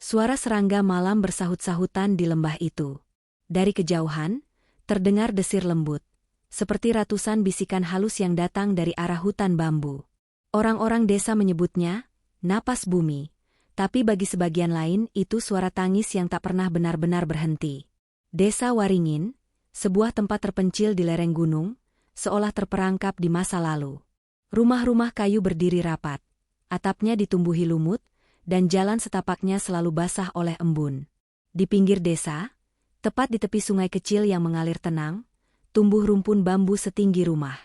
Suara serangga malam bersahut-sahutan di lembah itu. Dari kejauhan, terdengar desir lembut, seperti ratusan bisikan halus yang datang dari arah hutan bambu. Orang-orang desa menyebutnya napas bumi, tapi bagi sebagian lain itu suara tangis yang tak pernah benar-benar berhenti. Desa Waringin, sebuah tempat terpencil di lereng gunung, seolah terperangkap di masa lalu. Rumah-rumah kayu berdiri rapat, atapnya ditumbuhi lumut, dan jalan setapaknya selalu basah oleh embun. Di pinggir desa, tepat di tepi sungai kecil yang mengalir tenang, tumbuh rumpun bambu setinggi rumah.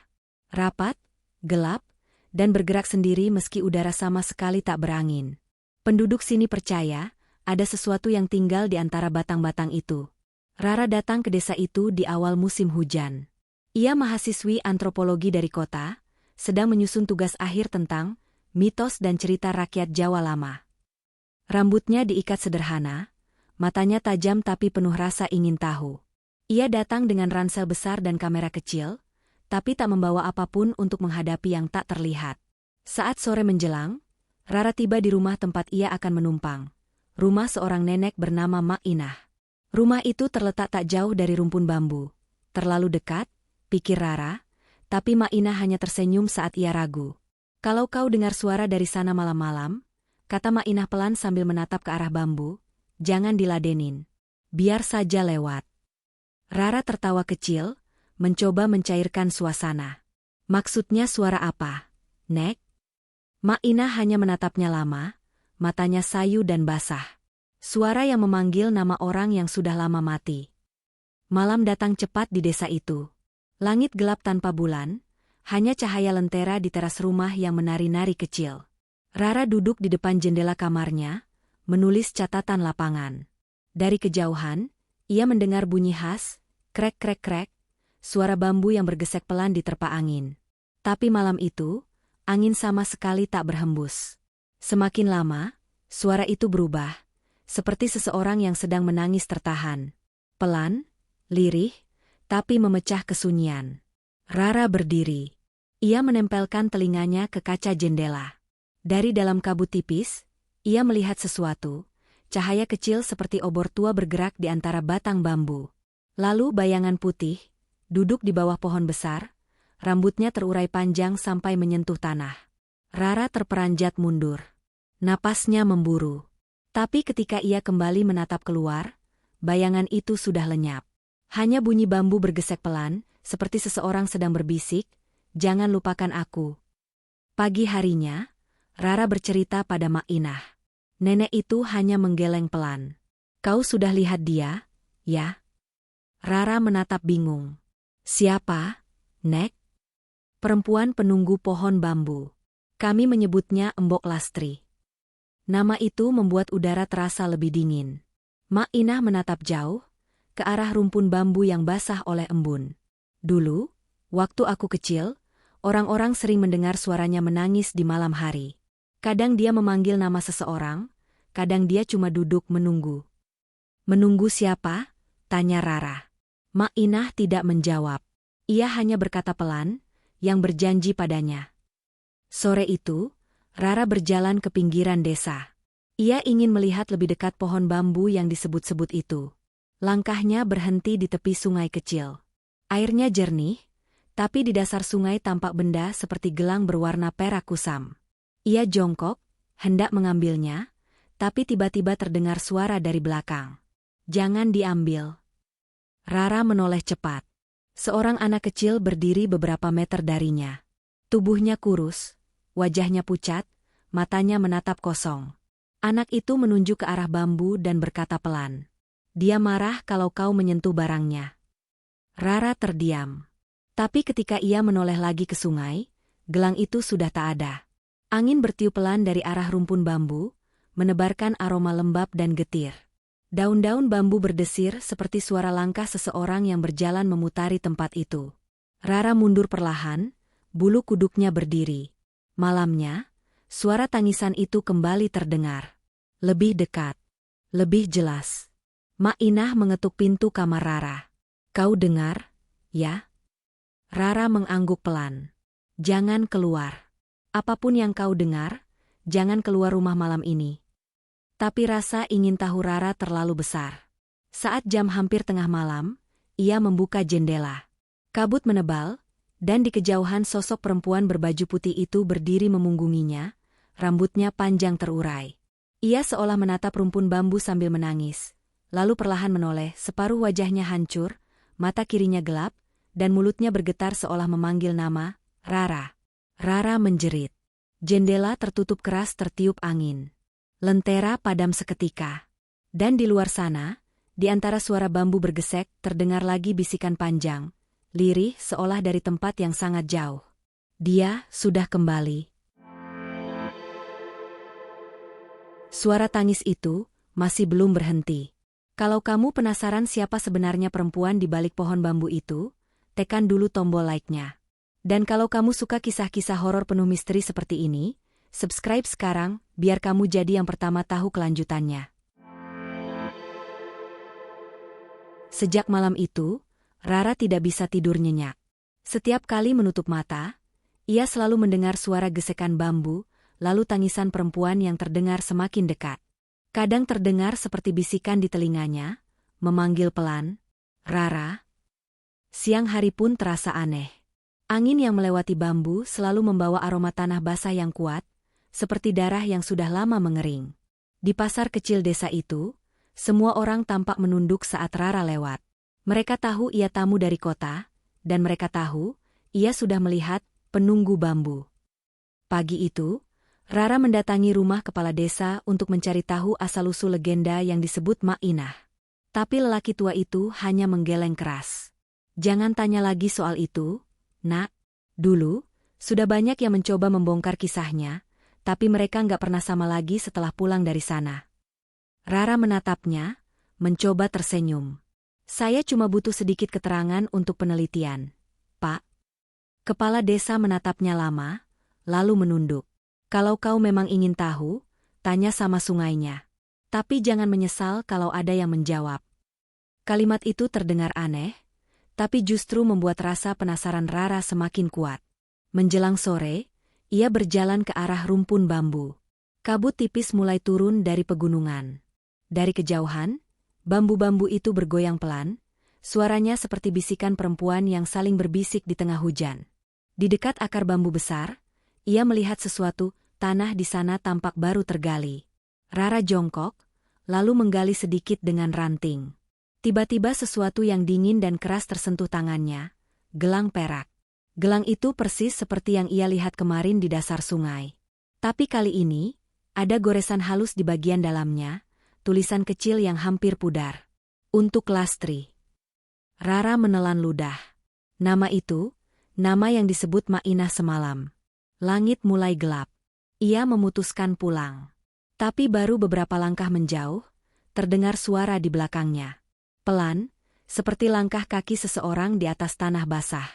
Rapat, gelap, dan bergerak sendiri meski udara sama sekali tak berangin. Penduduk sini percaya, ada sesuatu yang tinggal di antara batang-batang itu. Rara datang ke desa itu di awal musim hujan. Ia mahasiswi antropologi dari kota, sedang menyusun tugas akhir tentang mitos dan cerita rakyat Jawa lama. Rambutnya diikat sederhana, matanya tajam tapi penuh rasa ingin tahu. Ia datang dengan ransel besar dan kamera kecil, tapi tak membawa apapun untuk menghadapi yang tak terlihat. Saat sore menjelang, Rara tiba di rumah tempat ia akan menumpang. Rumah seorang nenek bernama Mak Inah. Rumah itu terletak tak jauh dari rumpun bambu. Terlalu dekat, pikir Rara, tapi Mak Inah hanya tersenyum saat ia ragu. Kalau kau dengar suara dari sana malam-malam, kata Mak Inah pelan sambil menatap ke arah bambu, jangan diladenin. Biar saja lewat. Rara tertawa kecil, mencoba mencairkan suasana. Maksudnya suara apa, Nek? Mak Inah hanya menatapnya lama, matanya sayu dan basah. Suara yang memanggil nama orang yang sudah lama mati. Malam datang cepat di desa itu. Langit gelap tanpa bulan, hanya cahaya lentera di teras rumah yang menari-nari kecil. Rara duduk di depan jendela kamarnya, menulis catatan lapangan. Dari kejauhan, ia mendengar bunyi khas, krek-krek-krek, suara bambu yang bergesek pelan diterpa angin. Tapi malam itu, angin sama sekali tak berhembus. Semakin lama, suara itu berubah, seperti seseorang yang sedang menangis tertahan. Pelan, lirih, tapi memecah kesunyian. Rara berdiri. Ia menempelkan telinganya ke kaca jendela. Dari dalam kabut tipis, ia melihat sesuatu, cahaya kecil seperti obor tua bergerak di antara batang bambu. Lalu bayangan putih, duduk di bawah pohon besar, rambutnya terurai panjang sampai menyentuh tanah. Rara terperanjat mundur. Napasnya memburu. Tapi ketika ia kembali menatap keluar, bayangan itu sudah lenyap. Hanya bunyi bambu bergesek pelan, seperti seseorang sedang berbisik, jangan lupakan aku. Pagi harinya, Rara bercerita pada Mak Inah. Nenek itu hanya menggeleng pelan. Kau sudah lihat dia, ya? Rara menatap bingung. Siapa, Nek? Perempuan penunggu pohon bambu. Kami menyebutnya Embok Lastri. Nama itu membuat udara terasa lebih dingin. Mak Inah menatap jauh, ke arah rumpun bambu yang basah oleh embun. Dulu, waktu aku kecil, orang-orang sering mendengar suaranya menangis di malam hari. Kadang dia memanggil nama seseorang, kadang dia cuma duduk menunggu. Menunggu siapa? Tanya Rara. Mak Inah tidak menjawab. Ia hanya berkata pelan, yang berjanji padanya. Sore itu, Rara berjalan ke pinggiran desa. Ia ingin melihat lebih dekat pohon bambu yang disebut-sebut itu. Langkahnya berhenti di tepi sungai kecil. Airnya jernih, tapi di dasar sungai tampak benda seperti gelang berwarna perak kusam. Ia jongkok, hendak mengambilnya, tapi tiba-tiba terdengar suara dari belakang. Jangan diambil. Rara menoleh cepat. Seorang anak kecil berdiri beberapa meter darinya. Tubuhnya kurus, wajahnya pucat, matanya menatap kosong. Anak itu menunjuk ke arah bambu dan berkata pelan. Dia marah kalau kau menyentuh barangnya. Rara terdiam. Tapi ketika ia menoleh lagi ke sungai, gelang itu sudah tak ada. Angin bertiup pelan dari arah rumpun bambu, menebarkan aroma lembab dan getir. Daun-daun bambu berdesir seperti suara langkah seseorang yang berjalan memutari tempat itu. Rara mundur perlahan, bulu kuduknya berdiri. Malamnya, suara tangisan itu kembali terdengar. Lebih dekat. Lebih jelas. Mak Inah mengetuk pintu kamar Rara. Kau dengar, ya? Rara mengangguk pelan. Jangan keluar. Apapun yang kau dengar, jangan keluar rumah malam ini. Tapi rasa ingin tahu Rara terlalu besar. Saat jam hampir tengah malam, ia membuka jendela. Kabut menebal, dan di kejauhan sosok perempuan berbaju putih itu berdiri memunggunginya, rambutnya panjang terurai. Ia seolah menatap rumpun bambu sambil menangis, lalu perlahan menoleh, separuh wajahnya hancur, mata kirinya gelap, dan mulutnya bergetar seolah memanggil nama, Rara. Rara menjerit. Jendela tertutup keras tertiup angin. Lentera padam seketika. Dan di luar sana, di antara suara bambu bergesek, terdengar lagi bisikan panjang, lirih seolah dari tempat yang sangat jauh. Dia sudah kembali. Suara tangis itu masih belum berhenti. Kalau kamu penasaran siapa sebenarnya perempuan di balik pohon bambu itu, tekan dulu tombol like-nya. Dan kalau kamu suka kisah-kisah horor penuh misteri seperti ini, subscribe sekarang, biar kamu jadi yang pertama tahu kelanjutannya. Sejak malam itu, Rara tidak bisa tidur nyenyak. Setiap kali menutup mata, ia selalu mendengar suara gesekan bambu, lalu tangisan perempuan yang terdengar semakin dekat. Kadang terdengar seperti bisikan di telinganya, memanggil pelan, Rara. Siang hari pun terasa aneh. Angin yang melewati bambu selalu membawa aroma tanah basah yang kuat, seperti darah yang sudah lama mengering. Di pasar kecil desa itu, semua orang tampak menunduk saat Rara lewat. Mereka tahu ia tamu dari kota, dan mereka tahu ia sudah melihat penunggu bambu. Pagi itu, Rara mendatangi rumah kepala desa untuk mencari tahu asal-usul legenda yang disebut Mak Inah. Tapi lelaki tua itu hanya menggeleng keras. Jangan tanya lagi soal itu, Nak. Dulu, sudah banyak yang mencoba membongkar kisahnya, tapi mereka nggak pernah sama lagi setelah pulang dari sana. Rara menatapnya, mencoba tersenyum. Saya cuma butuh sedikit keterangan untuk penelitian, Pak. Kepala desa menatapnya lama, lalu menunduk. Kalau kau memang ingin tahu, tanya sama sungainya. Tapi jangan menyesal kalau ada yang menjawab. Kalimat itu terdengar aneh, tapi justru membuat rasa penasaran Rara semakin kuat. Menjelang sore, ia berjalan ke arah rumpun bambu. Kabut tipis mulai turun dari pegunungan. Dari kejauhan, bambu-bambu itu bergoyang pelan, suaranya seperti bisikan perempuan yang saling berbisik di tengah hujan. Di dekat akar bambu besar, ia melihat sesuatu, tanah di sana tampak baru tergali. Rara jongkok, lalu menggali sedikit dengan ranting. Tiba-tiba sesuatu yang dingin dan keras tersentuh tangannya, gelang perak. Gelang itu persis seperti yang ia lihat kemarin di dasar sungai. Tapi kali ini, ada goresan halus di bagian dalamnya, tulisan kecil yang hampir pudar. Untuk Lastri. Rara menelan ludah. Nama itu, nama yang disebut Mak Inah semalam. Langit mulai gelap. Ia memutuskan pulang. Tapi baru beberapa langkah menjauh, terdengar suara di belakangnya. Pelan, seperti langkah kaki seseorang di atas tanah basah.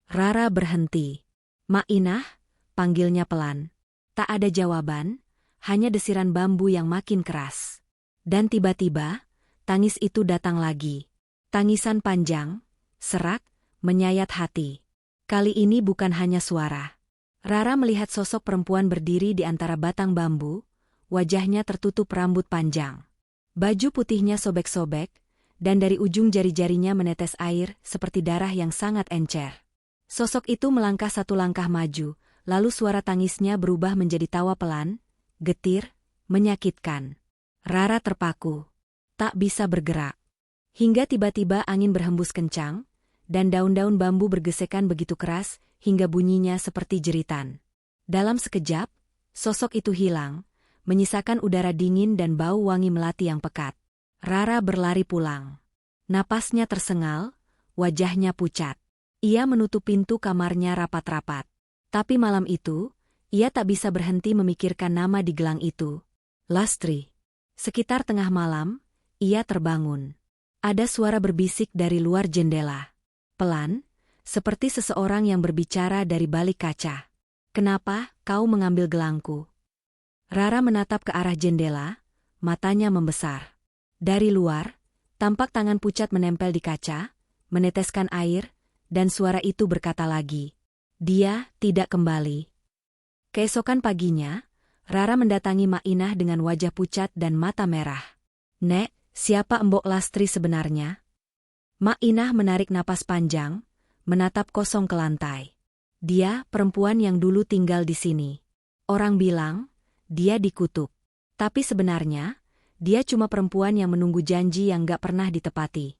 Rara berhenti. Mak Inah, panggilnya pelan. Tak ada jawaban, hanya desiran bambu yang makin keras. Dan tiba-tiba, tangis itu datang lagi. Tangisan panjang, serak, menyayat hati. Kali ini bukan hanya suara. Rara melihat sosok perempuan berdiri di antara batang bambu, wajahnya tertutup rambut panjang. Baju putihnya sobek-sobek, dan dari ujung jari-jarinya menetes air seperti darah yang sangat encer. Sosok itu melangkah satu langkah maju, lalu suara tangisnya berubah menjadi tawa pelan, getir, menyakitkan. Rara terpaku. Tak bisa bergerak. Hingga tiba-tiba angin berhembus kencang, dan daun-daun bambu bergesekan begitu keras, hingga bunyinya seperti jeritan. Dalam sekejap, sosok itu hilang, menyisakan udara dingin dan bau wangi melati yang pekat. Rara berlari pulang. Napasnya tersengal, wajahnya pucat. Ia menutup pintu kamarnya rapat-rapat. Tapi malam itu, ia tak bisa berhenti memikirkan nama di gelang itu. Lastri. Sekitar tengah malam, ia terbangun. Ada suara berbisik dari luar jendela. Pelan, seperti seseorang yang berbicara dari balik kaca. Kenapa kau mengambil gelangku? Rara menatap ke arah jendela, matanya membesar. Dari luar, tampak tangan pucat menempel di kaca, meneteskan air, dan suara itu berkata lagi. Dia tidak kembali. Keesokan paginya, Rara mendatangi Mak Inah dengan wajah pucat dan mata merah. "Nek, siapa Mbok Lastri sebenarnya?" Mak Inah menarik napas panjang, menatap kosong ke lantai. "Dia perempuan yang dulu tinggal di sini. Orang bilang, dia dikutuk. Tapi sebenarnya, dia cuma perempuan yang menunggu janji yang gak pernah ditepati."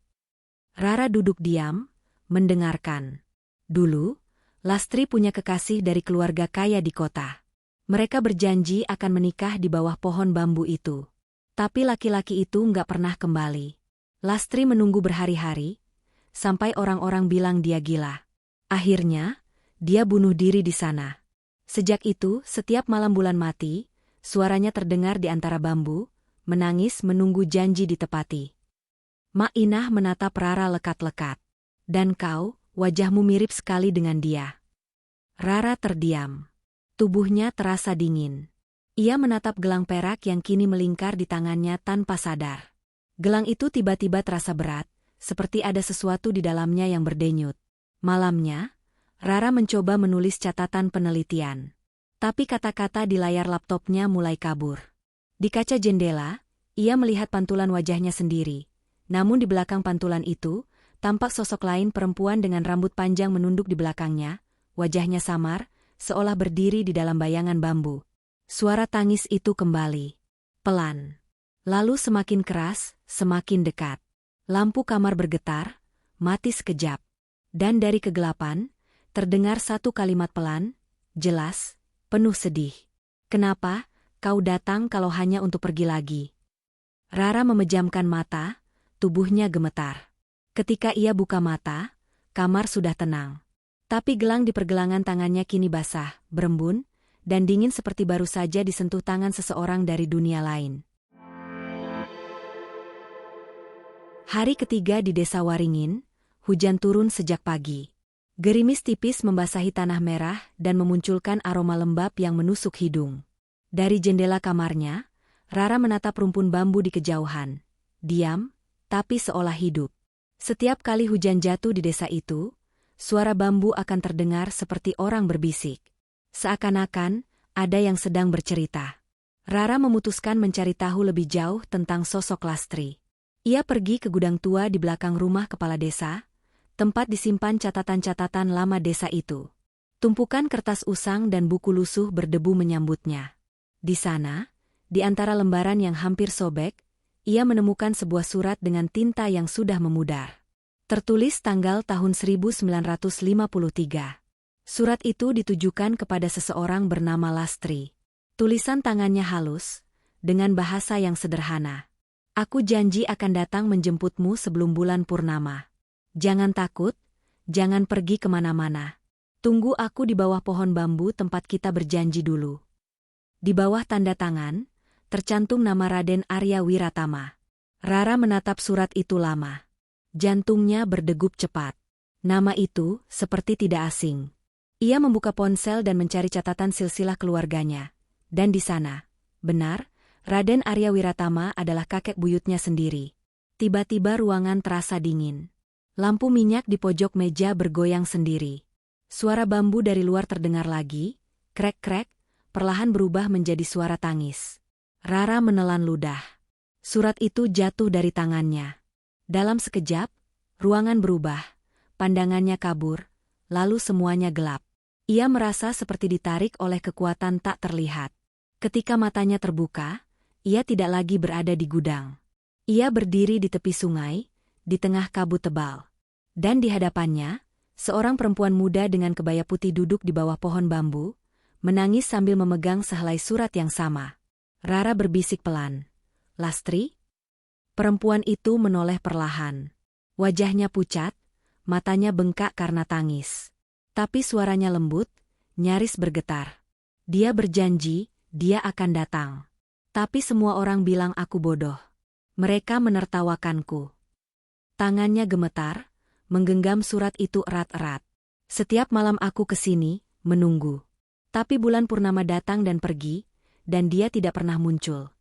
Rara duduk diam, mendengarkan. Dulu, Lastri punya kekasih dari keluarga kaya di kota. Mereka berjanji akan menikah di bawah pohon bambu itu. Tapi laki-laki itu nggak pernah kembali. Lastri menunggu berhari-hari, sampai orang-orang bilang dia gila. Akhirnya, dia bunuh diri di sana. Sejak itu, setiap malam bulan mati, suaranya terdengar di antara bambu, menangis menunggu janji ditepati. Mak Inah menatap Rara lekat-lekat. "Dan kau, wajahmu mirip sekali dengan dia." Rara terdiam. Tubuhnya terasa dingin. Ia menatap gelang perak yang kini melingkar di tangannya tanpa sadar. Gelang itu tiba-tiba terasa berat, seperti ada sesuatu di dalamnya yang berdenyut. Malamnya, Rara mencoba menulis catatan penelitian. Tapi kata-kata di layar laptopnya mulai kabur. Di kaca jendela, ia melihat pantulan wajahnya sendiri. Namun di belakang pantulan itu, tampak sosok lain perempuan dengan rambut panjang menunduk di belakangnya, wajahnya samar, seolah berdiri di dalam bayangan bambu. Suara tangis itu kembali. Pelan. Lalu semakin keras, semakin dekat. Lampu kamar bergetar, mati sekejap. Dan dari kegelapan, terdengar satu kalimat pelan, jelas, penuh sedih. "Kenapa kau datang kalau hanya untuk pergi lagi?" Rara memejamkan mata, tubuhnya gemetar. Ketika ia buka mata, kamar sudah tenang. Tapi gelang di pergelangan tangannya kini basah, berembun, dan dingin seperti baru saja disentuh tangan seseorang dari dunia lain. Hari ketiga di Desa Waringin, hujan turun sejak pagi. Gerimis tipis membasahi tanah merah dan memunculkan aroma lembab yang menusuk hidung. Dari jendela kamarnya, Rara menatap rumpun bambu di kejauhan. Diam, tapi seolah hidup. Setiap kali hujan jatuh di desa itu, suara bambu akan terdengar seperti orang berbisik. Seakan-akan, ada yang sedang bercerita. Rara memutuskan mencari tahu lebih jauh tentang sosok Lastri. Ia pergi ke gudang tua di belakang rumah kepala desa, tempat disimpan catatan-catatan lama desa itu. Tumpukan kertas usang dan buku lusuh berdebu menyambutnya. Di sana, di antara lembaran yang hampir sobek, ia menemukan sebuah surat dengan tinta yang sudah memudar. Tertulis tanggal tahun 1953. Surat itu ditujukan kepada seseorang bernama Lastri. Tulisan tangannya halus, dengan bahasa yang sederhana. "Aku janji akan datang menjemputmu sebelum bulan purnama. Jangan takut, jangan pergi kemana-mana. Tunggu aku di bawah pohon bambu tempat kita berjanji dulu." Di bawah tanda tangan, tercantum nama Raden Arya Wiratama. Rara menatap surat itu lama. Jantungnya berdegup cepat. Nama itu seperti tidak asing. Ia membuka ponsel dan mencari catatan silsilah keluarganya. Dan di sana, benar, Raden Arya Wiratama adalah kakek buyutnya sendiri. Tiba-tiba ruangan terasa dingin. Lampu minyak di pojok meja bergoyang sendiri. Suara bambu dari luar terdengar lagi, krek-krek, perlahan berubah menjadi suara tangis. Rara menelan ludah. Surat itu jatuh dari tangannya. Dalam sekejap, ruangan berubah, pandangannya kabur, lalu semuanya gelap. Ia merasa seperti ditarik oleh kekuatan tak terlihat. Ketika matanya terbuka, ia tidak lagi berada di gudang. Ia berdiri di tepi sungai, di tengah kabut tebal. Dan di hadapannya, seorang perempuan muda dengan kebaya putih duduk di bawah pohon bambu, menangis sambil memegang sehelai surat yang sama. Rara berbisik pelan, "Lastri?" Perempuan itu menoleh perlahan. Wajahnya pucat, matanya bengkak karena tangis. Tapi suaranya lembut, nyaris bergetar. "Dia berjanji, dia akan datang. Tapi semua orang bilang aku bodoh. Mereka menertawakanku." Tangannya gemetar, menggenggam surat itu erat-erat. "Setiap malam aku ke sini, menunggu. Tapi bulan purnama datang dan pergi, dan dia tidak pernah muncul."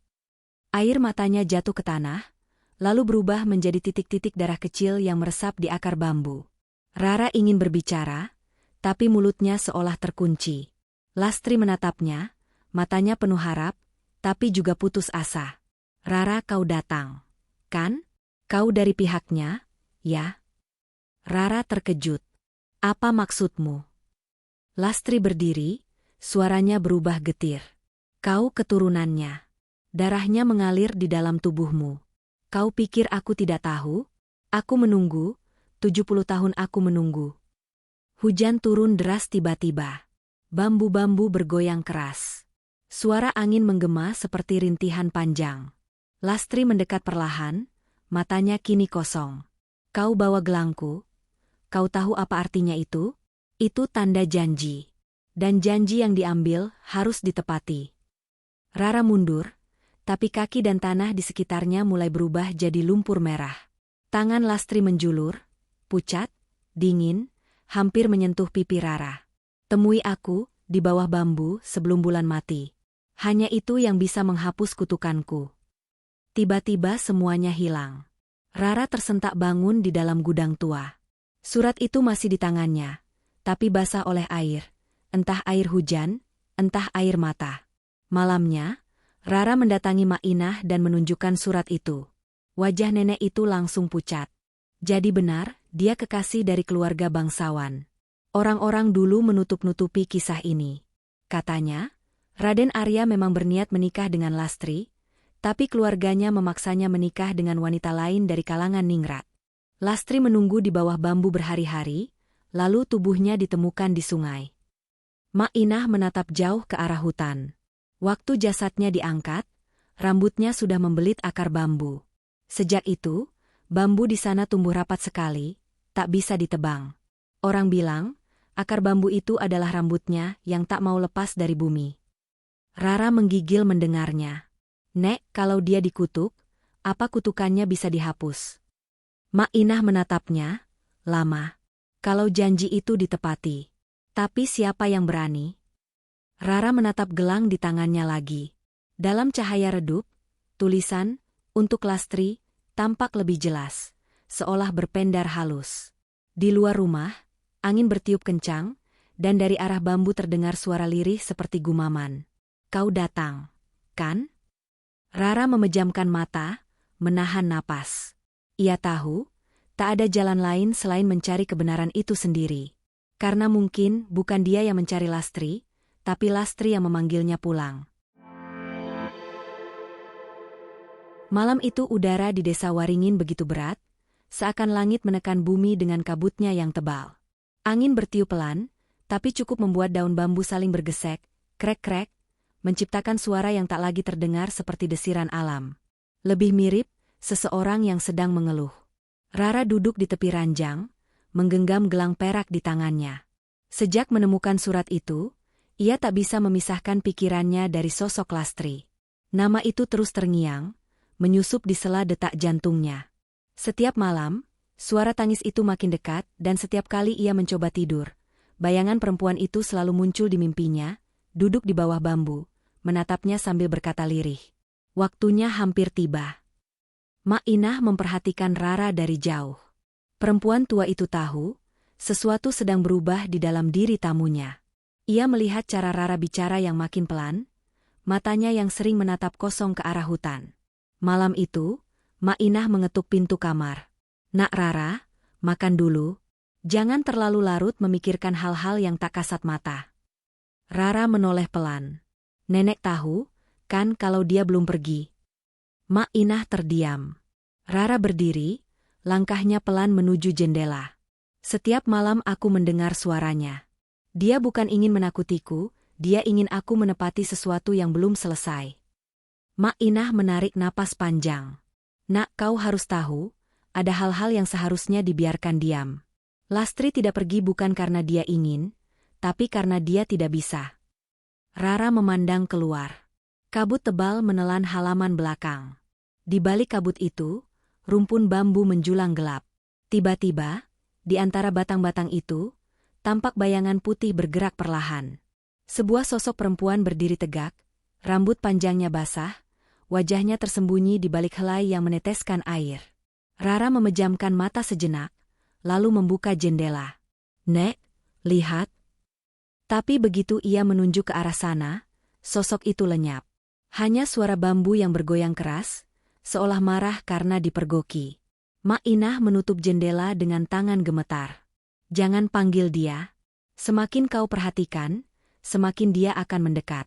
Air matanya jatuh ke tanah, lalu berubah menjadi titik-titik darah kecil yang meresap di akar bambu. Rara ingin berbicara, tapi mulutnya seolah terkunci. Lastri menatapnya, matanya penuh harap, tapi juga putus asa. Rara, kau datang, kan? Kau dari pihaknya, ya? Rara terkejut. Apa maksudmu? Lastri berdiri, suaranya berubah getir. Kau keturunannya. Darahnya mengalir di dalam tubuhmu. Kau pikir aku tidak tahu? Aku menunggu, 70 tahun aku menunggu. Hujan turun deras tiba-tiba. Bambu-bambu bergoyang keras. Suara angin menggema seperti rintihan panjang. Lastri mendekat perlahan, matanya kini kosong. Kau bawa gelangku? Kau tahu apa artinya itu? Itu tanda janji. Dan janji yang diambil harus ditepati. Rara mundur, tapi kaki dan tanah di sekitarnya mulai berubah jadi lumpur merah. Tangan Lastri menjulur, pucat, dingin, hampir menyentuh pipi Rara. Temui aku di bawah bambu sebelum bulan mati. Hanya itu yang bisa menghapus kutukanku. Tiba-tiba semuanya hilang. Rara tersentak bangun di dalam gudang tua. Surat itu masih di tangannya, tapi basah oleh air. Entah air hujan, entah air mata. Malamnya, Rara mendatangi Mak Inah dan menunjukkan surat itu. Wajah nenek itu langsung pucat. Jadi benar, dia kekasih dari keluarga bangsawan. Orang-orang dulu menutup-nutupi kisah ini. Katanya, Raden Arya memang berniat menikah dengan Lastri, tapi keluarganya memaksanya menikah dengan wanita lain dari kalangan ningrat. Lastri menunggu di bawah bambu berhari-hari, lalu tubuhnya ditemukan di sungai. Mak Inah menatap jauh ke arah hutan. Waktu jasadnya diangkat, rambutnya sudah membelit akar bambu. Sejak itu, bambu di sana tumbuh rapat sekali, tak bisa ditebang. Orang bilang, akar bambu itu adalah rambutnya yang tak mau lepas dari bumi. Rara menggigil mendengarnya. Nek, kalau dia dikutuk, apa kutukannya bisa dihapus? Mak Inah menatapnya, lama. Kalau janji itu ditepati. Tapi siapa yang berani? Rara menatap gelang di tangannya lagi. Dalam cahaya redup, tulisan, untuk Lastri, tampak lebih jelas, seolah berpendar halus. Di luar rumah, angin bertiup kencang, dan dari arah bambu terdengar suara lirih seperti gumaman. Kau datang, kan? Rara memejamkan mata, menahan napas. Ia tahu, tak ada jalan lain selain mencari kebenaran itu sendiri. Karena mungkin bukan dia yang mencari Lastri, tapi Lastri yang memanggilnya pulang. Malam itu udara di desa Waringin begitu berat, seakan langit menekan bumi dengan kabutnya yang tebal. Angin bertiup pelan, tapi cukup membuat daun bambu saling bergesek, krek-krek, menciptakan suara yang tak lagi terdengar seperti desiran alam. Lebih mirip, seseorang yang sedang mengeluh. Rara duduk di tepi ranjang, menggenggam gelang perak di tangannya. Sejak menemukan surat itu, ia tak bisa memisahkan pikirannya dari sosok Lastri. Nama itu terus terngiang, menyusup di sela detak jantungnya. Setiap malam, suara tangis itu makin dekat dan setiap kali ia mencoba tidur, bayangan perempuan itu selalu muncul di mimpinya, duduk di bawah bambu, menatapnya sambil berkata lirih. Waktunya hampir tiba. Mak Inah memperhatikan Rara dari jauh. Perempuan tua itu tahu, sesuatu sedang berubah di dalam diri tamunya. Ia melihat cara Rara bicara yang makin pelan, matanya yang sering menatap kosong ke arah hutan. Malam itu, Mak Inah mengetuk pintu kamar. Nak Rara, makan dulu. Jangan terlalu larut memikirkan hal-hal yang tak kasat mata. Rara menoleh pelan. Nenek tahu, kan kalau dia belum pergi. Mak Inah terdiam. Rara berdiri, langkahnya pelan menuju jendela. Setiap malam aku mendengar suaranya. Dia bukan ingin menakutiku, dia ingin aku menepati sesuatu yang belum selesai. Mak Inah menarik napas panjang. Nak, kau harus tahu, ada hal-hal yang seharusnya dibiarkan diam. Lastri tidak pergi bukan karena dia ingin, tapi karena dia tidak bisa. Rara memandang keluar. Kabut tebal menelan halaman belakang. Di balik kabut itu, rumpun bambu menjulang gelap. Tiba-tiba, di antara batang-batang itu, tampak bayangan putih bergerak perlahan. Sebuah sosok perempuan berdiri tegak, rambut panjangnya basah, wajahnya tersembunyi di balik helai yang meneteskan air. Rara memejamkan mata sejenak, lalu membuka jendela. Nek, lihat. Tapi begitu ia menunjuk ke arah sana, sosok itu lenyap. Hanya suara bambu yang bergoyang keras, seolah marah karena dipergoki. Mak Inah menutup jendela dengan tangan gemetar. Jangan panggil dia. Semakin kau perhatikan, semakin dia akan mendekat.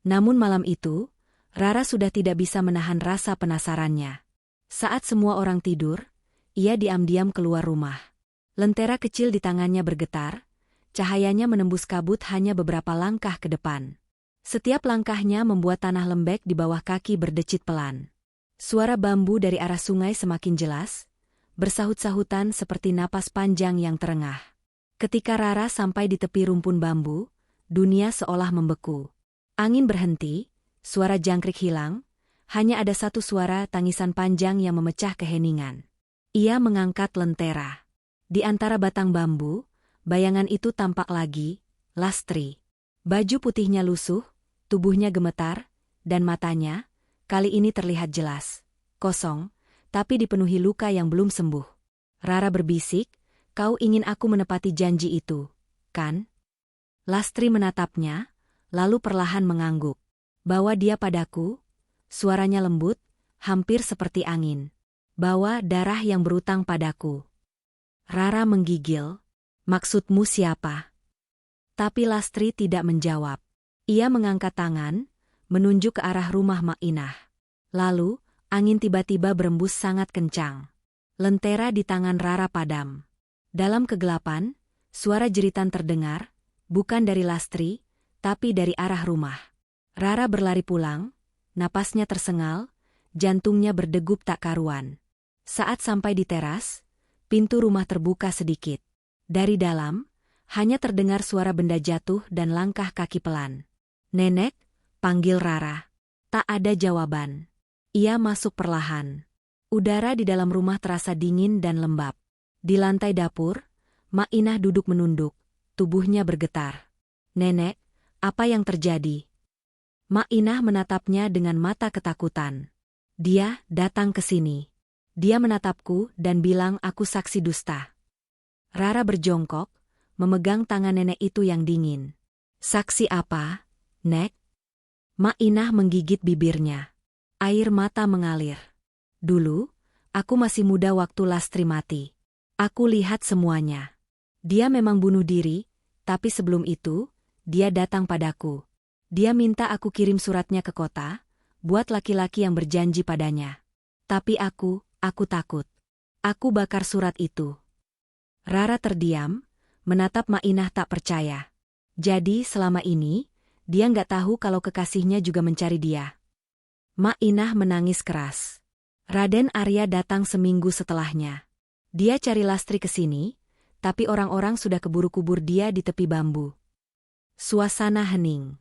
Namun malam itu, Rara sudah tidak bisa menahan rasa penasarannya. Saat semua orang tidur, ia diam-diam keluar rumah. Lentera kecil di tangannya bergetar, cahayanya menembus kabut hanya beberapa langkah ke depan. Setiap langkahnya membuat tanah lembek di bawah kaki berdecit pelan. Suara bambu dari arah sungai semakin jelas, bersahut-sahutan seperti napas panjang yang terengah. Ketika Rara sampai di tepi rumpun bambu, dunia seolah membeku. Angin berhenti, suara jangkrik hilang, hanya ada satu suara tangisan panjang yang memecah keheningan. Ia mengangkat lentera. Di antara batang bambu, bayangan itu tampak lagi, Lastri. Baju putihnya lusuh, tubuhnya gemetar, dan matanya, kali ini terlihat jelas, kosong, tapi dipenuhi luka yang belum sembuh. Rara berbisik, kau ingin aku menepati janji itu, kan? Lastri menatapnya, lalu perlahan mengangguk. Bawa dia padaku, suaranya lembut, hampir seperti angin. Bawa darah yang berutang padaku. Rara menggigil, maksudmu siapa? Tapi Lastri tidak menjawab. Ia mengangkat tangan, menunjuk ke arah rumah Mak Inah. Lalu, angin tiba-tiba berembus sangat kencang. Lentera di tangan Rara padam. Dalam kegelapan, suara jeritan terdengar, bukan dari Lastri, tapi dari arah rumah. Rara berlari pulang, napasnya tersengal, jantungnya berdegup tak karuan. Saat sampai di teras, pintu rumah terbuka sedikit. Dari dalam, hanya terdengar suara benda jatuh dan langkah kaki pelan. Nenek, panggil Rara. Tak ada jawaban. Ia masuk perlahan. Udara di dalam rumah terasa dingin dan lembab. Di lantai dapur, Mak Inah duduk menunduk, tubuhnya bergetar. Nenek, apa yang terjadi? Mak Inah menatapnya dengan mata ketakutan. Dia datang ke sini. Dia menatapku dan bilang aku saksi dusta. Rara berjongkok, memegang tangan nenek itu yang dingin. Saksi apa, Nek? Mak Inah menggigit bibirnya. Air mata mengalir. Dulu, aku masih muda waktu Lastri mati. Aku lihat semuanya. Dia memang bunuh diri, tapi sebelum itu, dia datang padaku. Dia minta aku kirim suratnya ke kota, buat laki-laki yang berjanji padanya. Tapi aku takut. Aku bakar surat itu. Rara terdiam, menatap Mak Inah tak percaya. Jadi selama ini, dia nggak tahu kalau kekasihnya juga mencari dia. Mak Inah menangis keras. Raden Arya datang seminggu setelahnya. Dia cari Lastri ke sini, tapi orang-orang sudah keburu kubur dia di tepi bambu. Suasana hening.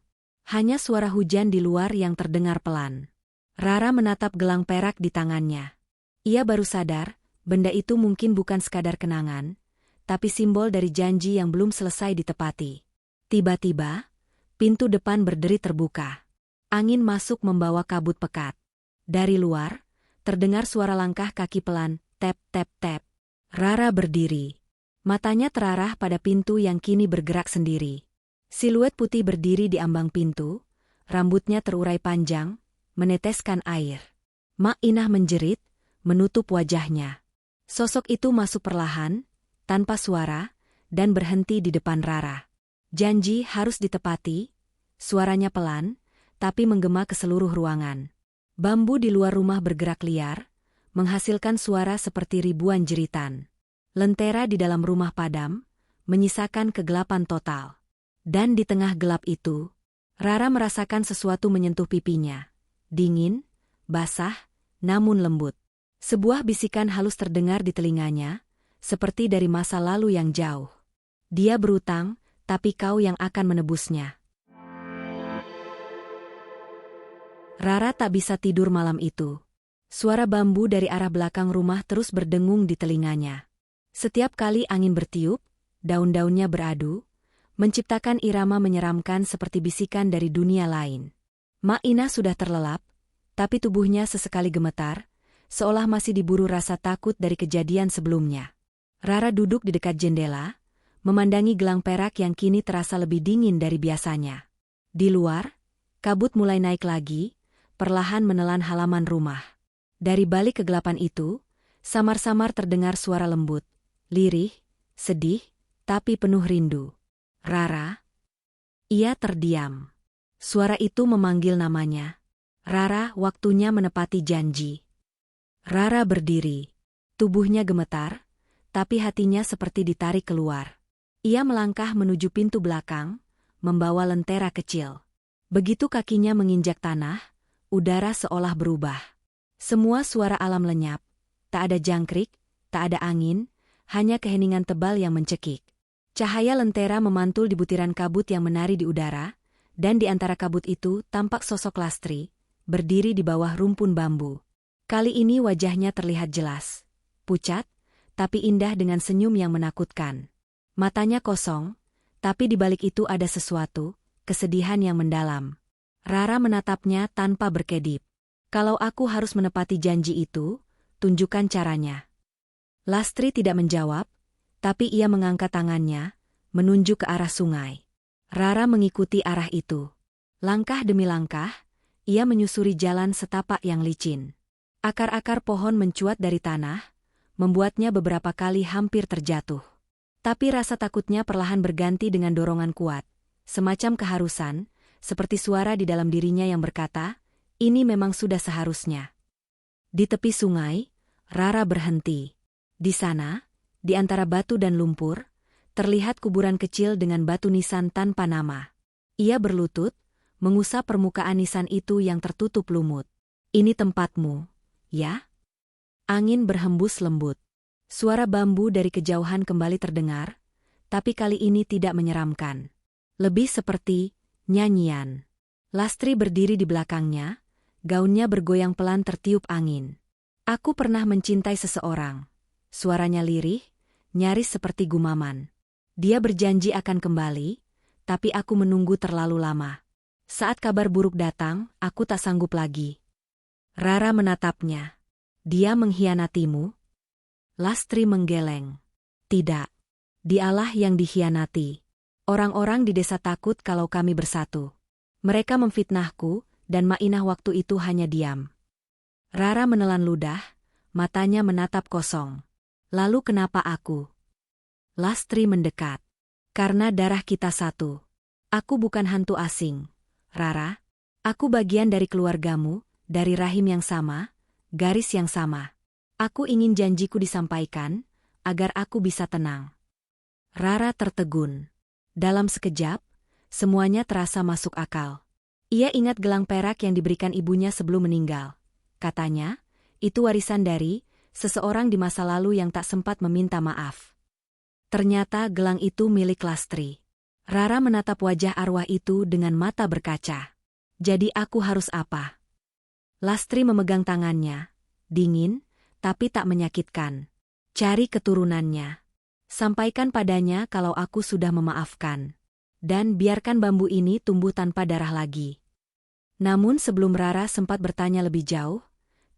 Hanya suara hujan di luar yang terdengar pelan. Rara menatap gelang perak di tangannya. Ia baru sadar, benda itu mungkin bukan sekadar kenangan, tapi simbol dari janji yang belum selesai ditepati. Tiba-tiba, pintu depan berderi terbuka. Angin masuk membawa kabut pekat. Dari luar, terdengar suara langkah kaki pelan, tap tap tap. Rara berdiri. Matanya terarah pada pintu yang kini bergerak sendiri. Siluet putih berdiri di ambang pintu, rambutnya terurai panjang, meneteskan air. Mak Inah menjerit, menutup wajahnya. Sosok itu masuk perlahan, tanpa suara, dan berhenti di depan Rara. Janji harus ditepati, suaranya pelan, tapi menggema ke seluruh ruangan. Bambu di luar rumah bergerak liar, menghasilkan suara seperti ribuan jeritan. Lentera di dalam rumah padam, menyisakan kegelapan total. Dan di tengah gelap itu, Rara merasakan sesuatu menyentuh pipinya. Dingin, basah, namun lembut. Sebuah bisikan halus terdengar di telinganya, seperti dari masa lalu yang jauh. Dia berutang, tapi kau yang akan menebusnya. Rara tak bisa tidur malam itu. Suara bambu dari arah belakang rumah terus berdengung di telinganya. Setiap kali angin bertiup, daun-daunnya beradu, menciptakan irama menyeramkan seperti bisikan dari dunia lain. Mak Inah sudah terlelap, tapi tubuhnya sesekali gemetar, seolah masih diburu rasa takut dari kejadian sebelumnya. Rara duduk di dekat jendela, memandangi gelang perak yang kini terasa lebih dingin dari biasanya. Di luar, Kabut mulai naik lagi, perlahan menelan halaman rumah. Dari balik kegelapan itu, samar-samar terdengar suara lembut, lirih, sedih, tapi penuh rindu. Rara? Ia terdiam. Suara itu memanggil namanya. Rara, waktunya menepati janji. Rara berdiri. Tubuhnya gemetar, tapi hatinya seperti ditarik keluar. Ia melangkah menuju pintu belakang, membawa lentera kecil. Begitu kakinya menginjak tanah, udara seolah berubah. Semua suara alam lenyap. Tak ada jangkrik, tak ada angin, hanya keheningan tebal yang mencekik. Cahaya lentera memantul di butiran kabut yang menari di udara, dan di antara kabut itu tampak sosok Lastri, berdiri di bawah rumpun bambu. Kali ini wajahnya terlihat jelas. Pucat, tapi indah dengan senyum yang menakutkan. Matanya kosong, tapi di balik itu ada sesuatu, kesedihan yang mendalam. Rara menatapnya tanpa berkedip. Kalau aku harus menepati janji itu, tunjukkan caranya. Lastri tidak menjawab, tapi ia mengangkat tangannya, menunjuk ke arah sungai. Rara mengikuti arah itu. Langkah demi langkah, ia menyusuri jalan setapak yang licin. Akar-akar pohon mencuat dari tanah, membuatnya beberapa kali hampir terjatuh. Tapi rasa takutnya perlahan berganti dengan dorongan kuat, semacam keharusan, seperti suara di dalam dirinya yang berkata, ini memang sudah seharusnya. Di tepi sungai, Rara berhenti. Di sana, di antara batu dan lumpur, terlihat kuburan kecil dengan batu nisan tanpa nama. Ia berlutut, mengusap permukaan nisan itu yang tertutup lumut. Ini tempatmu, ya? Angin berhembus lembut. Suara bambu dari kejauhan kembali terdengar, tapi kali ini tidak menyeramkan. Lebih seperti nyanyian. Lastri berdiri di belakangnya, gaunnya bergoyang pelan tertiup angin. Aku pernah mencintai seseorang. Suaranya lirih, nyaris seperti gumaman. Dia berjanji akan kembali, tapi aku menunggu terlalu lama. Saat kabar buruk datang, aku tak sanggup lagi. Rara menatapnya. Dia mengkhianatimu? Lastri menggeleng. Tidak. Dialah yang dikhianati. Orang-orang di desa takut kalau kami bersatu. Mereka memfitnahku, dan Mainah waktu itu hanya diam. Rara menelan ludah, matanya menatap kosong. Lalu kenapa aku? Lastri mendekat. Karena darah kita satu. Aku bukan hantu asing. Rara, aku bagian dari keluargamu, dari rahim yang sama, garis yang sama. Aku ingin janjiku disampaikan, agar aku bisa tenang. Rara tertegun. Dalam sekejap, semuanya terasa masuk akal. Ia ingat gelang perak yang diberikan ibunya sebelum meninggal. Katanya, itu warisan dari seseorang di masa lalu yang tak sempat meminta maaf. Ternyata gelang itu milik Lastri. Rara menatap wajah arwah itu dengan mata berkaca. Jadi aku harus apa? Lastri memegang tangannya. Dingin, tapi tak menyakitkan. Cari keturunannya. Sampaikan padanya kalau aku sudah memaafkan. Dan biarkan bambu ini tumbuh tanpa darah lagi. Namun sebelum Rara sempat bertanya lebih jauh,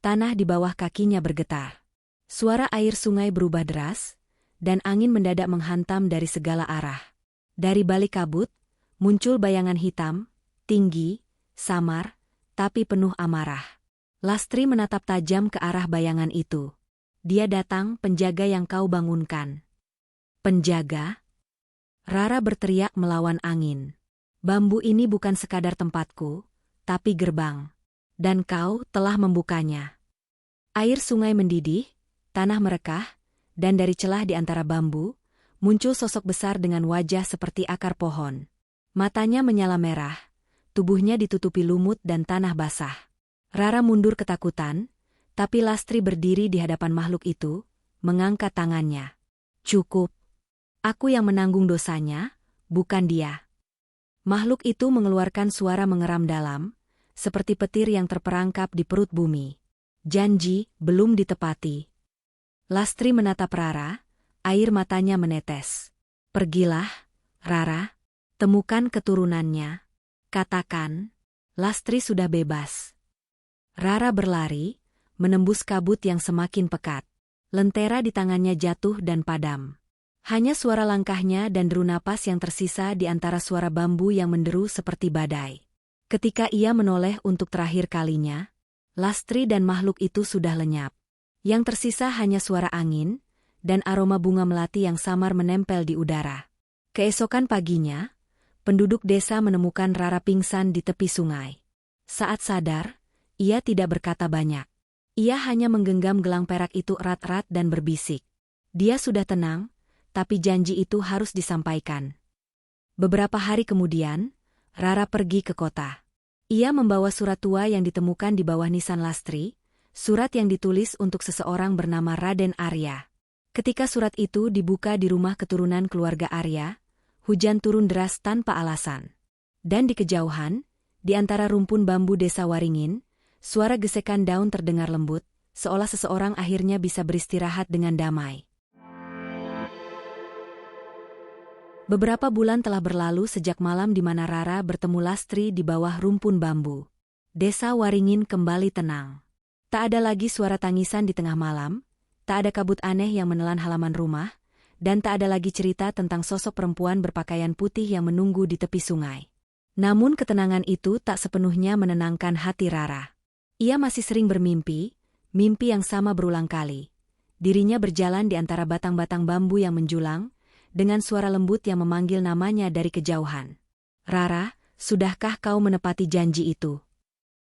tanah di bawah kakinya bergetar. Suara air sungai berubah deras, dan angin mendadak menghantam dari segala arah. Dari balik kabut, muncul bayangan hitam, tinggi, samar, tapi penuh amarah. Lastri menatap tajam ke arah bayangan itu. Dia datang, penjaga yang kau bangunkan. Penjaga? Rara berteriak melawan angin. Bambu ini bukan sekadar tempatku, tapi gerbang. Dan kau telah membukanya. Air sungai mendidih, tanah merekah, dan dari celah di antara bambu, muncul sosok besar dengan wajah seperti akar pohon. Matanya menyala merah, tubuhnya ditutupi lumut dan tanah basah. Rara mundur ketakutan, tapi Lastri berdiri di hadapan makhluk itu, mengangkat tangannya. Cukup. Aku yang menanggung dosanya, bukan dia. Makhluk itu mengeluarkan suara mengeram dalam, seperti petir yang terperangkap di perut bumi. Janji belum ditepati. Lastri menatap Rara, air matanya menetes. Pergilah, Rara, temukan keturunannya. Katakan, Lastri sudah bebas. Rara berlari, menembus kabut yang semakin pekat. Lentera di tangannya jatuh dan padam. Hanya suara langkahnya dan deru napas yang tersisa di antara suara bambu yang menderu seperti badai. Ketika ia menoleh untuk terakhir kalinya, Lastri dan makhluk itu sudah lenyap. Yang tersisa hanya suara angin dan aroma bunga melati yang samar menempel di udara. Keesokan paginya, penduduk desa menemukan Rara pingsan di tepi sungai. Saat sadar, ia tidak berkata banyak. Ia hanya menggenggam gelang perak itu erat-erat dan berbisik. Dia sudah tenang, tapi janji itu harus disampaikan. Beberapa hari kemudian, Rara pergi ke kota. Ia membawa surat tua yang ditemukan di bawah nisan Lastri, surat yang ditulis untuk seseorang bernama Raden Arya. Ketika surat itu dibuka di rumah keturunan keluarga Arya, hujan turun deras tanpa alasan. Dan di kejauhan, di antara rumpun bambu desa Waringin, suara gesekan daun terdengar lembut, seolah seseorang akhirnya bisa beristirahat dengan damai. Beberapa bulan telah berlalu sejak malam di mana Rara bertemu Lastri di bawah rumpun bambu. Desa Waringin kembali tenang. Tak ada lagi suara tangisan di tengah malam, tak ada kabut aneh yang menelan halaman rumah, dan tak ada lagi cerita tentang sosok perempuan berpakaian putih yang menunggu di tepi sungai. Namun ketenangan itu tak sepenuhnya menenangkan hati Rara. Ia masih sering bermimpi, mimpi yang sama berulang kali. Dirinya berjalan di antara batang-batang bambu yang menjulang, dengan suara lembut yang memanggil namanya dari kejauhan. Rara, sudahkah kau menepati janji itu?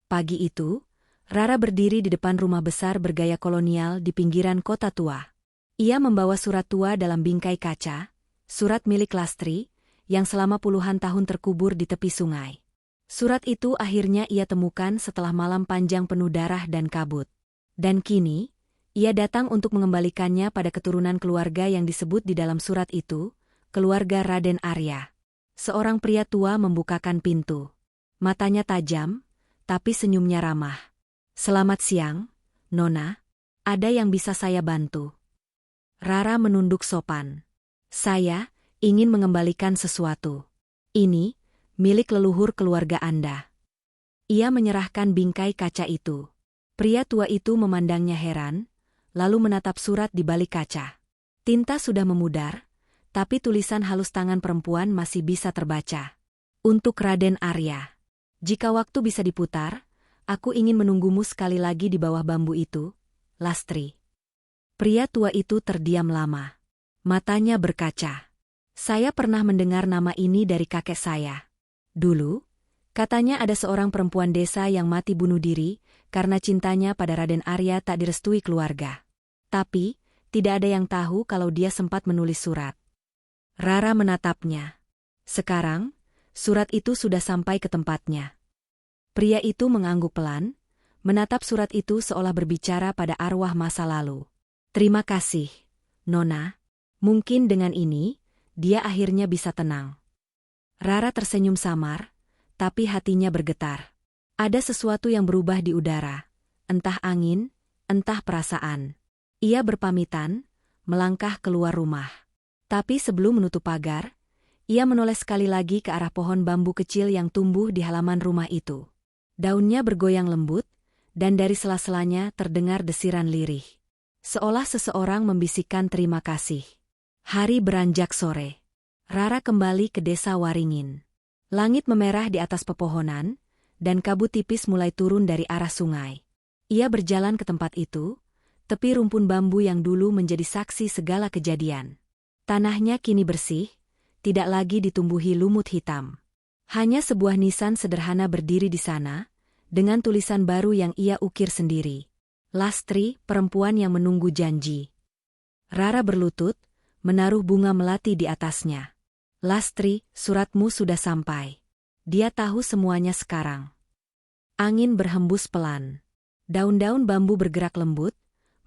Pagi itu, Rara berdiri di depan rumah besar bergaya kolonial di pinggiran kota tua. Ia membawa surat tua dalam bingkai kaca, surat milik Lastri, yang selama puluhan tahun terkubur di tepi sungai. Surat itu akhirnya ia temukan setelah malam panjang penuh darah dan kabut. Dan kini, ia datang untuk mengembalikannya pada keturunan keluarga yang disebut di dalam surat itu, keluarga Raden Arya. Seorang pria tua membukakan pintu. Matanya tajam, tapi senyumnya ramah. "Selamat siang, Nona. Ada yang bisa saya bantu?" Rara menunduk sopan. "Saya ingin mengembalikan sesuatu. Ini milik leluhur keluarga Anda." Ia menyerahkan bingkai kaca itu. Pria tua itu memandangnya heran, lalu menatap surat di balik kaca. Tinta sudah memudar, tapi tulisan halus tangan perempuan masih bisa terbaca. "Untuk Raden Arya. Jika waktu bisa diputar, aku ingin menunggumu sekali lagi di bawah bambu itu, Lastri." Pria tua itu terdiam lama. Matanya berkaca. "Saya pernah mendengar nama ini dari kakek saya. Dulu, katanya ada seorang perempuan desa yang mati bunuh diri karena cintanya pada Raden Arya tak direstui keluarga. Tapi, tidak ada yang tahu kalau dia sempat menulis surat." Rara menatapnya. Sekarang, surat itu sudah sampai ke tempatnya. Pria itu mengangguk pelan, menatap surat itu seolah berbicara pada arwah masa lalu. "Terima kasih, Nona. Mungkin dengan ini, dia akhirnya bisa tenang." Rara tersenyum samar, tapi hatinya bergetar. Ada sesuatu yang berubah di udara, entah angin, entah perasaan. Ia berpamitan, melangkah keluar rumah. Tapi sebelum menutup pagar, ia menoleh sekali lagi ke arah pohon bambu kecil yang tumbuh di halaman rumah itu. Daunnya bergoyang lembut, dan dari sela-selanya terdengar desiran lirih. Seolah seseorang membisikkan terima kasih. Hari beranjak sore. Rara kembali ke desa Waringin. Langit memerah di atas pepohonan, dan kabut tipis mulai turun dari arah sungai. Ia berjalan ke tempat itu, tepi rumpun bambu yang dulu menjadi saksi segala kejadian. Tanahnya kini bersih, tidak lagi ditumbuhi lumut hitam. Hanya sebuah nisan sederhana berdiri di sana, dengan tulisan baru yang ia ukir sendiri. "Lastri, perempuan yang menunggu janji." Rara berlutut, menaruh bunga melati di atasnya. "Lastri, suratmu sudah sampai." Dia tahu semuanya sekarang. Angin berhembus pelan. Daun-daun bambu bergerak lembut,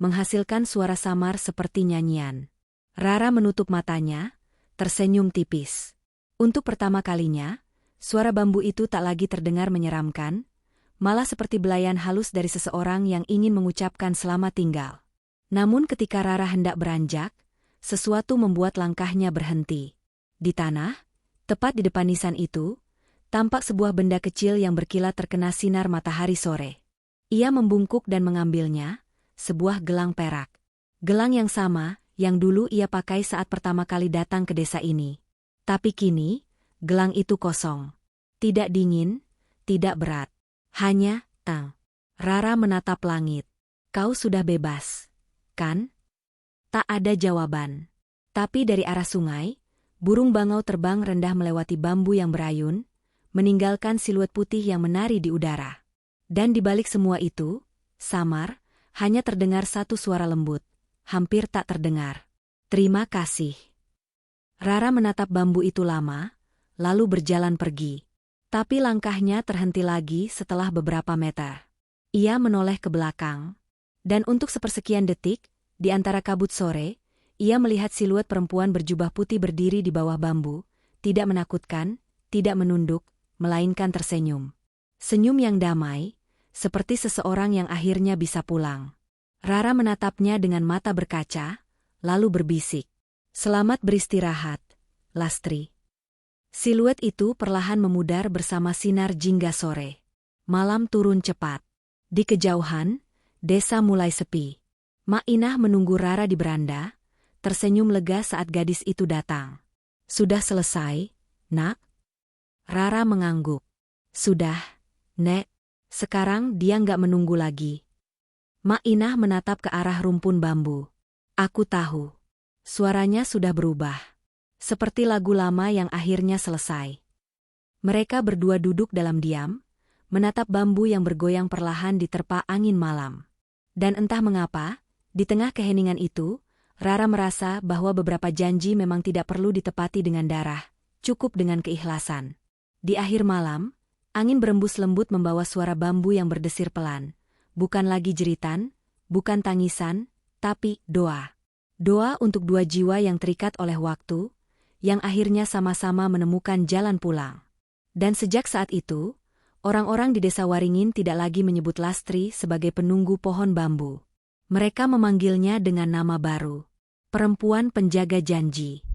menghasilkan suara samar seperti nyanyian. Rara menutup matanya, tersenyum tipis. Untuk pertama kalinya, suara bambu itu tak lagi terdengar menyeramkan, malah seperti belayan halus dari seseorang yang ingin mengucapkan selamat tinggal. Namun ketika Rara hendak beranjak, sesuatu membuat langkahnya berhenti. Di tanah, tepat di depan nisan itu, tampak sebuah benda kecil yang berkilat terkena sinar matahari sore. Ia membungkuk dan mengambilnya, sebuah gelang perak. Gelang yang sama, yang dulu ia pakai saat pertama kali datang ke desa ini. Tapi kini, gelang itu kosong. Tidak dingin, tidak berat. Hanya, tang. Rara menatap langit. Kau sudah bebas, kan? Tak ada jawaban. Tapi dari arah sungai, burung bangau terbang rendah melewati bambu yang berayun, meninggalkan siluet putih yang menari di udara. Dan di balik semua itu, samar, hanya terdengar satu suara lembut, hampir tak terdengar. Terima kasih. Rara menatap bambu itu lama, lalu berjalan pergi. Tapi langkahnya terhenti lagi setelah beberapa meter. Ia menoleh ke belakang. Dan untuk sepersekian detik, di antara kabut sore, ia melihat siluet perempuan berjubah putih berdiri di bawah bambu, tidak menakutkan, tidak menunduk, melainkan tersenyum. Senyum yang damai, seperti seseorang yang akhirnya bisa pulang. Rara menatapnya dengan mata berkaca, lalu berbisik. Selamat beristirahat, Lastri. Siluet itu perlahan memudar bersama sinar jingga sore. Malam turun cepat. Di kejauhan, desa mulai sepi. Mak Inah menunggu Rara di beranda, tersenyum lega saat gadis itu datang. Sudah selesai, nak? Rara mengangguk. Sudah, Nek. Sekarang dia nggak menunggu lagi. Mak Inah menatap ke arah rumpun bambu. Aku tahu. Suaranya sudah berubah. Seperti lagu lama yang akhirnya selesai. Mereka berdua duduk dalam diam, menatap bambu yang bergoyang perlahan diterpa angin malam. Dan entah mengapa, di tengah keheningan itu, Rara merasa bahwa beberapa janji memang tidak perlu ditepati dengan darah, cukup dengan keikhlasan. Di akhir malam, angin berembus lembut membawa suara bambu yang berdesir pelan. Bukan lagi jeritan, bukan tangisan, tapi doa. Doa untuk dua jiwa yang terikat oleh waktu, yang akhirnya sama-sama menemukan jalan pulang. Dan sejak saat itu, orang-orang di desa Waringin tidak lagi menyebut Lastri sebagai penunggu pohon bambu. Mereka memanggilnya dengan nama baru. Perempuan penjaga janji.